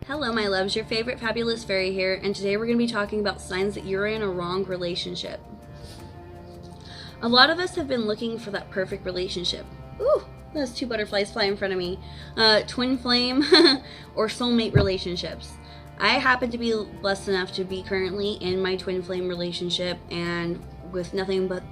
Hello my loves, your favorite fabulous fairy here, and today we're going to be talking about signs that you're in a wrong relationship. A lot of us have been looking for that perfect relationship. Ooh, those two butterflies fly in front of me. Twin flame or soulmate relationships. I happen to be blessed enough to be currently in my twin flame relationship and with nothing but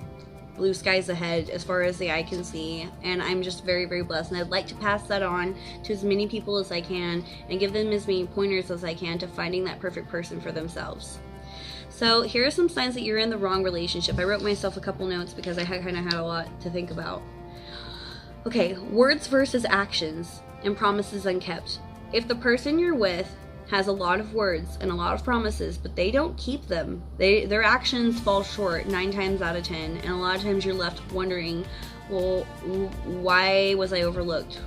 blue skies ahead as far as the eye can see, and I'm just very, very blessed, and I'd like to pass that on to as many people as I can and give them as many pointers as I can to finding that perfect person for themselves. So here are some signs that you're in the wrong relationship. I wrote myself a couple notes because I kind of had a lot to think about. Okay, words versus actions and promises unkept. If the person you're with has a lot of words and a lot of promises, but they don't keep them, their actions fall short 9 times out of 10, and a lot of times you're left wondering, well, why was I overlooked?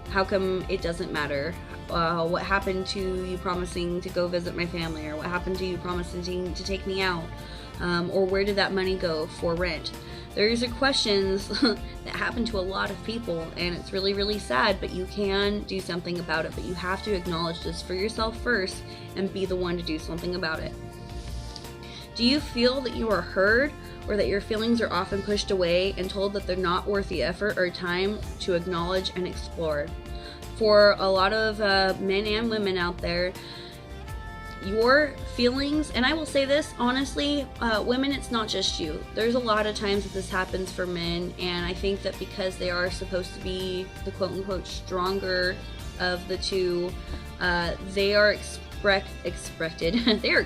How come it doesn't matter? What happened to you promising to go visit my family, or what happened to you promising to take me out, or where did that money go for rent? Those are questions that happen to a lot of people, and it's really, really sad, but you can do something about it. But you have to acknowledge this for yourself first and be the one to do something about it. Do you feel that you are heard, or that your feelings are often pushed away and told that they're not worth the effort or time to acknowledge and explore? For a lot of men and women out there, your feelings, and I will say this honestly, women, it's not just you. There's a lot of times that this happens for men, and I think that because they are supposed to be the quote-unquote stronger of the two, they are they're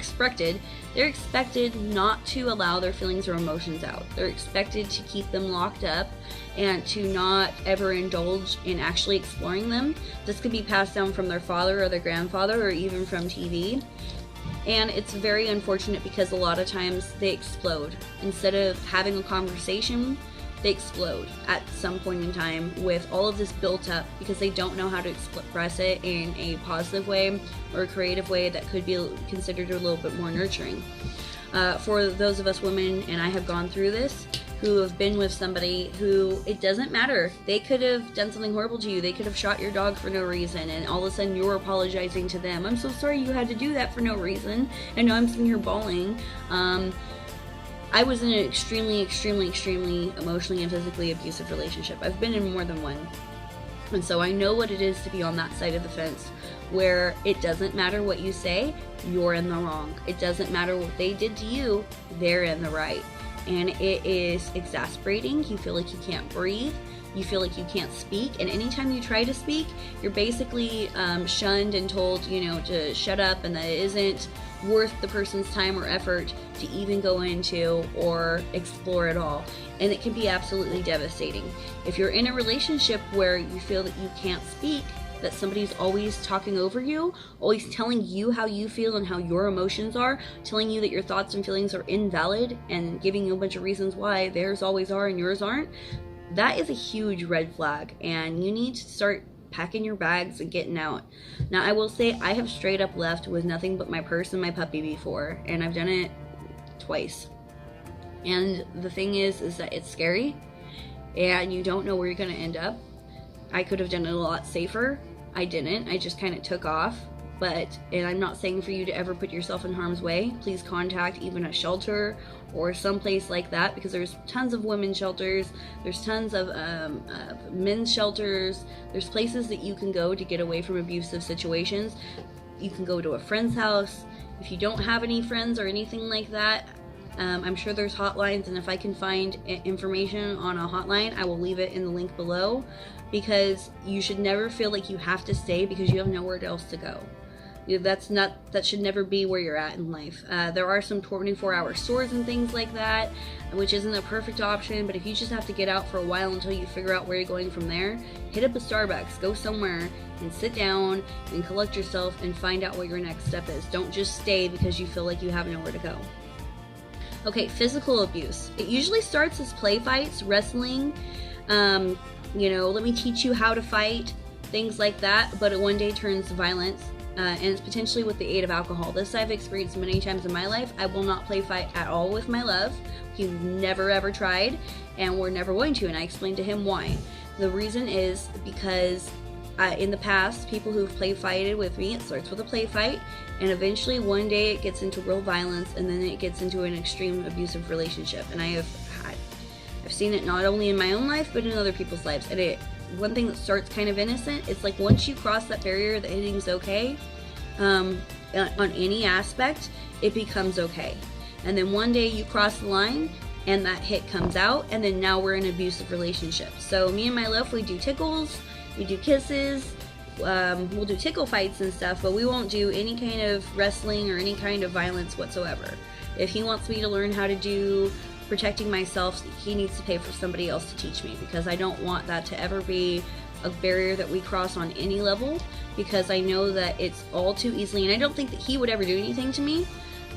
expected not to allow their feelings or emotions out. They're expected to keep them locked up and to not ever indulge in actually exploring them. This could be passed down from their father or their grandfather, or even from TV. And it's very unfortunate because a lot of times they explode. Instead of having a conversation, they explode at some point in time with all of this built up because they don't know how to express it in a positive way or a creative way that could be considered a little bit more nurturing. For those of us women, and I have gone through this, who have been with somebody who, it doesn't matter, they could have done something horrible to you, they could have shot your dog for no reason, and all of a sudden you're apologizing to them. I'm so sorry you had to do that for no reason, and now I'm sitting here bawling. I was in an extremely emotionally and physically abusive relationship. I've been in more than one. And so I know what it is to be on that side of the fence, where it doesn't matter what you say, you're in the wrong. It doesn't matter what they did to you, they're in the right. And it is exasperating. You feel like you can't breathe. You feel like you can't speak, and anytime you try to speak, you're basically shunned and told, to shut up, and that it isn't worth the person's time or effort to even go into or explore at all. And it can be absolutely devastating. If you're in a relationship where you feel that you can't speak, that somebody's always talking over you, always telling you how you feel and how your emotions are, telling you that your thoughts and feelings are invalid, and giving you a bunch of reasons why theirs always are and yours aren't, that is a huge red flag, and you need to start packing your bags and getting out. Now, I will say I have straight up left with nothing but my purse and my puppy before, and I've done it twice. And the thing is that it's scary, and you don't know where you're going to end up. I could have done it a lot safer. I didn't. I just kind of took off. And I'm not saying for you to ever put yourself in harm's way. Please contact even a shelter or someplace like that, because there's tons of women's shelters, there's tons of men's shelters, there's places that you can go to get away from abusive situations. You can go to a friend's house. If you don't have any friends or anything like that, I'm sure there's hotlines, and if I can find information on a hotline, I will leave it in the link below, because you should never feel like you have to stay because you have nowhere else to go. That should never be where you're at in life. There are some 24-hour stores and things like that, which isn't a perfect option, but if you just have to get out for a while until you figure out where you're going from there, hit up a Starbucks, go somewhere and sit down and collect yourself and find out what your next step is. Don't just stay because you feel like you have nowhere to go. Okay, physical abuse. It usually starts as play fights, wrestling, let me teach you how to fight, things like that, but it one day turns to violence. And it's potentially with the aid of alcohol. This I've experienced many times in my life. I will not play fight at all with my love. He's never ever tried, and we're never going to, and I explained to him why. The reason is because in the past, people who've play fighted with me, it starts with a play fight, and eventually one day it gets into real violence, and then it gets into an extreme abusive relationship. And I've seen it not only in my own life, but in other people's lives. And one thing that starts kind of innocent, it's like once you cross that barrier that hitting's okay, on any aspect, it becomes okay. And then one day you cross the line, and that hit comes out, and then now we're in an abusive relationship. So me and my love, we do tickles, we do kisses, we'll do tickle fights and stuff, but we won't do any kind of wrestling or any kind of violence whatsoever. If he wants me to learn how to do protecting myself, he needs to pay for somebody else to teach me, because I don't want that to ever be a barrier that we cross on any level, because I know that it's all too easily, and I don't think that he would ever do anything to me,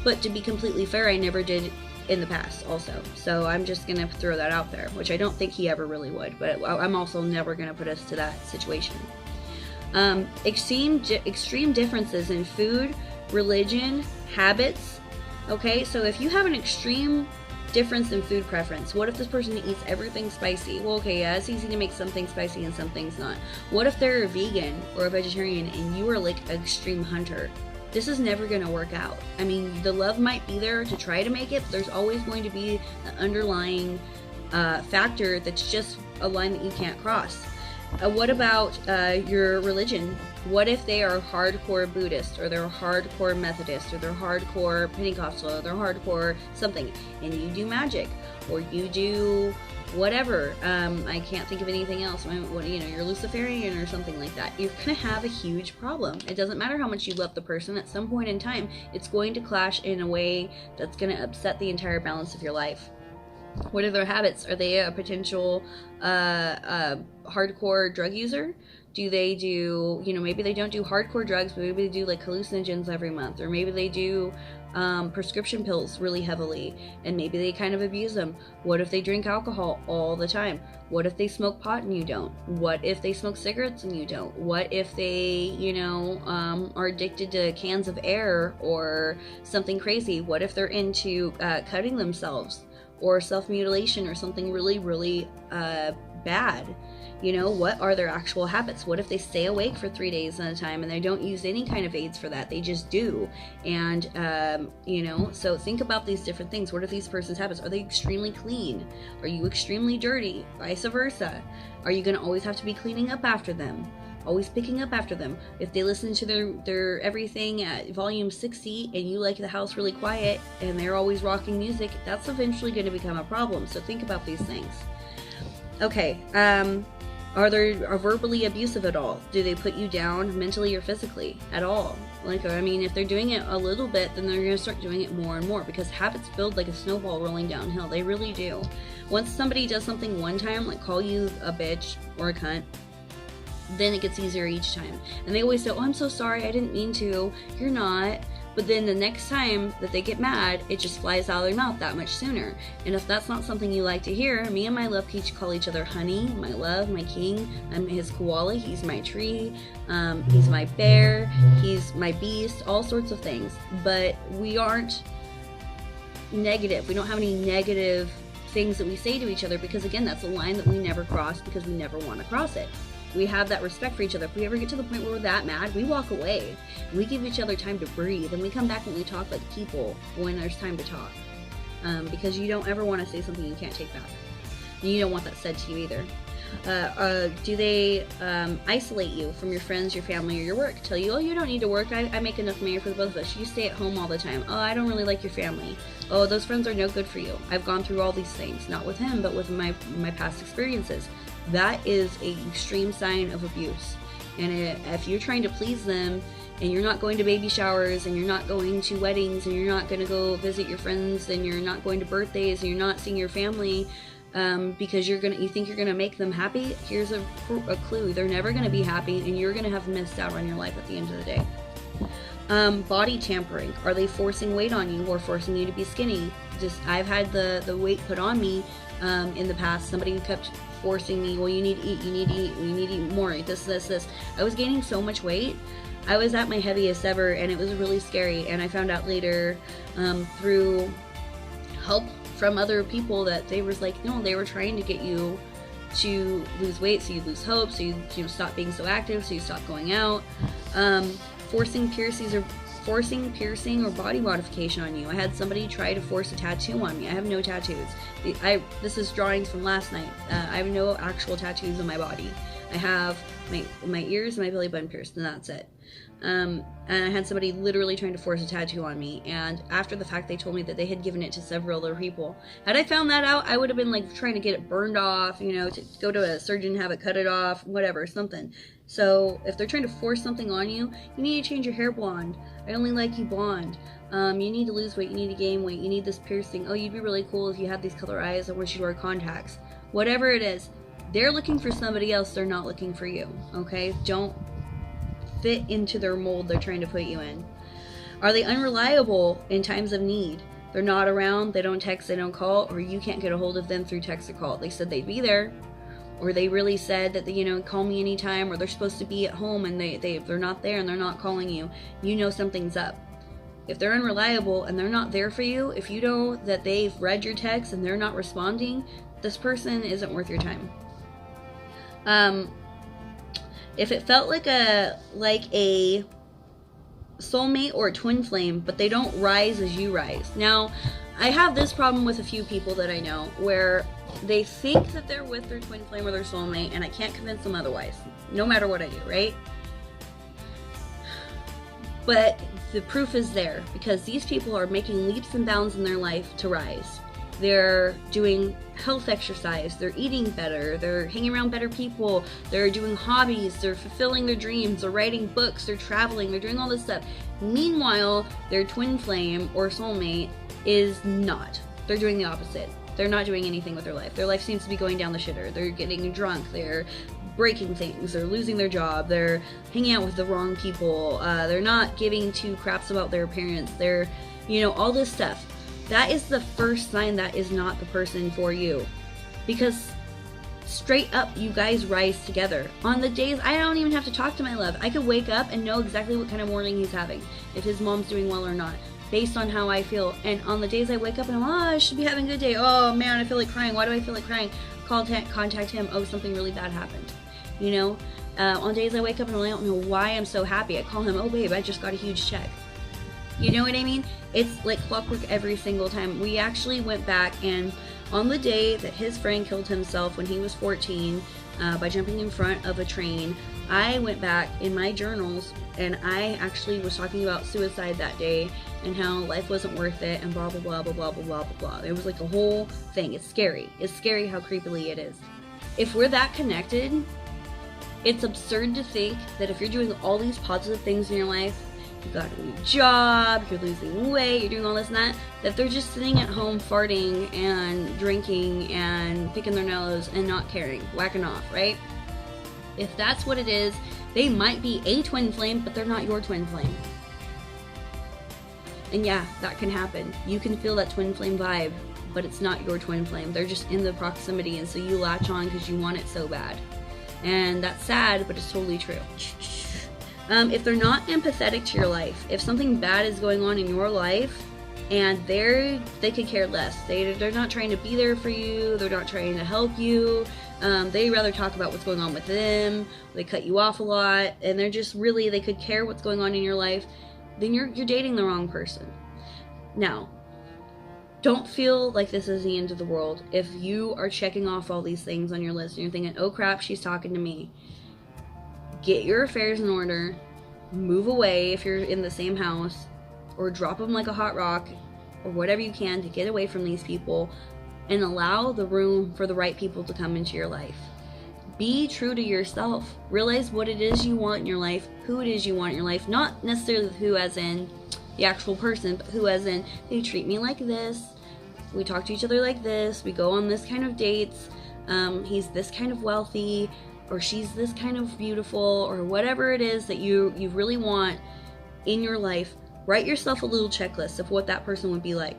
but to be completely fair, I never did in the past also. So I'm just gonna throw that out there, which I don't think he ever really would, but I'm also never gonna put us to that situation. Extreme differences in food, religion, habits. Okay, so if you have an extreme difference in food preference, what if this person eats everything spicy? Well, okay, yeah, it's easy to make some things spicy and some things not. What if they're a vegan or a vegetarian and you are like an extreme hunter? This is never going to work out. I mean, the love might be there to try to make it, but there's always going to be an underlying factor that's just a line that you can't cross. What about your religion? What if they are hardcore Buddhist, or they're hardcore Methodist, or they're hardcore Pentecostal, or they're hardcore something, and you do magic, or you do whatever, I can't think of anything else, you're Luciferian or something like that, you're gonna have a huge problem. It doesn't matter how much you love the person, at some point in time, it's going to clash in a way that's gonna upset the entire balance of your life. What are their habits? Are they a potential hardcore drug user? Do they do, maybe they don't do hardcore drugs, but maybe they do like hallucinogens every month, or maybe they do prescription pills really heavily, and maybe they kind of abuse them. What if they drink alcohol all the time? What if they smoke pot and you don't? What if they smoke cigarettes and you don't? What if they, are addicted to cans of air or something crazy? What if they're into cutting themselves or self-mutilation or something really, really bad? What are their actual habits? What if they stay awake for 3 days at a time and they don't use any kind of aids for that? They just do. And, so think about these different things. What are these person's habits? Are they extremely clean? Are you extremely dirty? Vice versa. Are you going to always have to be cleaning up after them? Always picking up after them? If they listen to their everything at volume 60 and you like the house really quiet and they're always rocking music, that's eventually going to become a problem. So think about these things. Okay, are they verbally abusive at all? Do they put you down mentally or physically at all? If they're doing it a little bit, then they're going to start doing it more and more, because habits build like a snowball rolling downhill. They really do. Once somebody does something one time, like call you a bitch or a cunt, then it gets easier each time. And they always say, oh, I'm so sorry, I didn't mean to. You're not. But then the next time that they get mad, it just flies out of their mouth that much sooner. And if that's not something you like to hear, me and my love call each other honey, my love, my king. I'm his koala, he's my tree, he's my bear, he's my beast, all sorts of things. But we aren't negative. We don't have any negative things that we say to each other, because again, that's a line that we never cross, because we never want to cross it. We have that respect for each other. If we ever get to the point where we're that mad, we walk away. We give each other time to breathe, and we come back and we talk like people when there's time to talk. Because you don't ever want to say something you can't take back. And you don't want that said to you either. Do they isolate you from your friends, your family, or your work? Tell you, oh, you don't need to work. I make enough money for the both of us. You stay at home all the time. Oh, I don't really like your family. Oh, those friends are no good for you. I've gone through all these things. Not with him, but with my past experiences. That is an extreme sign of abuse. And if you're trying to please them, and you're not going to baby showers, and you're not going to weddings, and you're not going to go visit your friends, and you're not going to birthdays, and you're not seeing your family, because you think you're gonna make them happy, here's a clue: they're never gonna be happy, and you're gonna have missed out on your life at the end of the day. Body tampering. Are they forcing weight on you or forcing you to be skinny? I've had the weight put on me in the past. Somebody kept forcing me, well, you need to eat, you need to eat more, this. I was gaining so much weight. I was at my heaviest ever, and it was really scary. And I found out later through help from other people that they was like, no, they were trying to get you to lose weight, so you lose hope, so you stop being so active, so you stop going out. Forcing piercing or body modification on you. I had somebody try to force a tattoo on me. I have no tattoos. This is drawings from last night. I have no actual tattoos on my body. I have my ears and my belly button pierced, and that's it. And I had somebody literally trying to force a tattoo on me, and after the fact they told me that they had given it to several other people. Had I found that out, I would have been like trying to get it burned off, to go to a surgeon, have it cut it off, whatever, something. So if they're trying to force something on you, you need to change your hair blonde. I only like you blonde. You need to lose weight, you need to gain weight, you need this piercing. Oh, you'd be really cool if you had these color eyes. I wish you'd wear contacts. Whatever it is, they're looking for somebody else, they're not looking for you, okay? Don't fit into their mold they're trying to put you in. Are they unreliable in times of need? They're not around, they don't text, they don't call, or you can't get a hold of them through text or call. They said they'd be there, or they really said that they, call me anytime, or they're supposed to be at home and they're not there and they're not calling you. You know something's up. If they're unreliable and they're not there for you, if you know that they've read your text and they're not responding, this person isn't worth your time. If it felt like a soulmate or a twin flame, but they don't rise as you rise. Now, I have this problem with a few people that I know where they think that they're with their twin flame or their soulmate, and I can't convince them otherwise, no matter what I do, right? But the proof is there, because these people are making leaps and bounds in their life to rise. They're doing health exercise, they're eating better, they're hanging around better people, they're doing hobbies, they're fulfilling their dreams, they're writing books, they're traveling, they're doing all this stuff. Meanwhile, their twin flame or soulmate is not. They're doing the opposite. They're not doing anything with their life. Their life seems to be going down the shitter. They're getting drunk, they're breaking things, they're losing their job, they're hanging out with the wrong people, they're not giving two craps about their appearance, they're, all this stuff. That is the first sign that is not the person for you. Because straight up, you guys rise together. On the days, I don't even have to talk to my love. I could wake up and know exactly what kind of morning he's having, if his mom's doing well or not, based on how I feel. And on the days I wake up and I should be having a good day. Oh man, I feel like crying. Why do I feel like crying? Contact him. Oh, something really bad happened. On days I wake up and I don't know why I'm so happy, I call him, oh babe, I just got a huge check. You know what I mean? It's like clockwork every single time. We actually went back, and on the day that his friend killed himself when he was 14 by jumping in front of a train, I went back in my journals and I actually was talking about suicide that day and how life wasn't worth it and blah blah blah blah blah blah blah blah. It was like a whole thing. It's scary. It's scary how creepily it is. If we're that connected, it's absurd to think that if you're doing all these positive things in your life, you got a new job, you're losing weight, you're doing all this and that they're just sitting at home farting and drinking and picking their nose and not caring, whacking off, right? If that's what it is, they might be a twin flame, but they're not your twin flame. And yeah, that can happen. You can feel that twin flame vibe, but it's not your twin flame. They're just in the proximity, and so you latch on because you want it so bad. And that's sad, but it's totally true. If they're not empathetic to your life, if something bad is going on in your life and they could care less, they're not trying to be there for you, they're not trying to help you, they rather talk about what's going on with them, they cut you off a lot, and they're just really, they could care what's going on in your life, then you're dating the wrong person. Now, don't feel like this is the end of the world. If you are checking off all these things on your list and you're thinking, oh crap, she's talking to me, get your affairs in order, move away if you're in the same house, or drop them like a hot rock, or whatever you can to get away from these people, and allow the room for the right people to come into your life. Be true to yourself. Realize what it is you want in your life, who it is you want in your life, not necessarily who as in the actual person, but who as in, they treat me like this, we talk to each other like this, we go on this kind of dates, he's this kind of wealthy, or she's this kind of beautiful, or whatever it is that you really want in your life. Write yourself a little checklist of what that person would be like.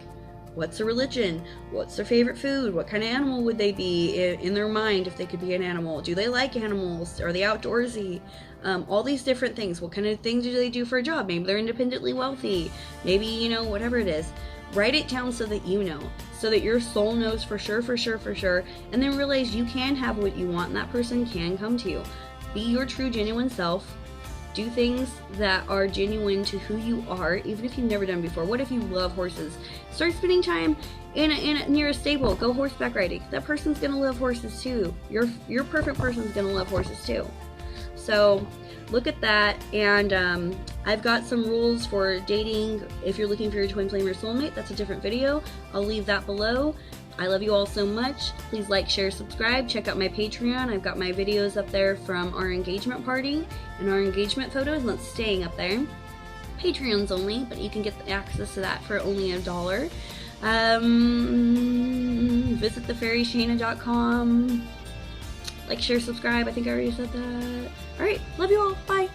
What's their religion? What's their favorite food? What kind of animal would they be in their mind if they could be an animal? Do they like animals? Are they outdoorsy? All these different things. What kind of things do they do for a job? Maybe they're independently wealthy. Maybe, whatever it is. Write it down so that you know. so that your soul knows for sure, and then realize you can have what you want and that person can come to you. Be your true, genuine self. Do things that are genuine to who you are, even if you've never done before. What if you love horses? Start spending time near a stable. Go horseback riding. That person's gonna love horses too. Your perfect person's gonna love horses too. So look at that, and I've got some rules for dating if you're looking for your twin flame or soulmate. That's a different video. I'll leave that below. I love you all so much. Please like, share, subscribe. Check out my Patreon. I've got my videos up there from our engagement party and our engagement photos, and that's staying up there. Patreon's only, but you can get access to that for only $1. Visit thefairyshana.com. Like, share, subscribe. I think I already said that. Alright, love you all. Bye.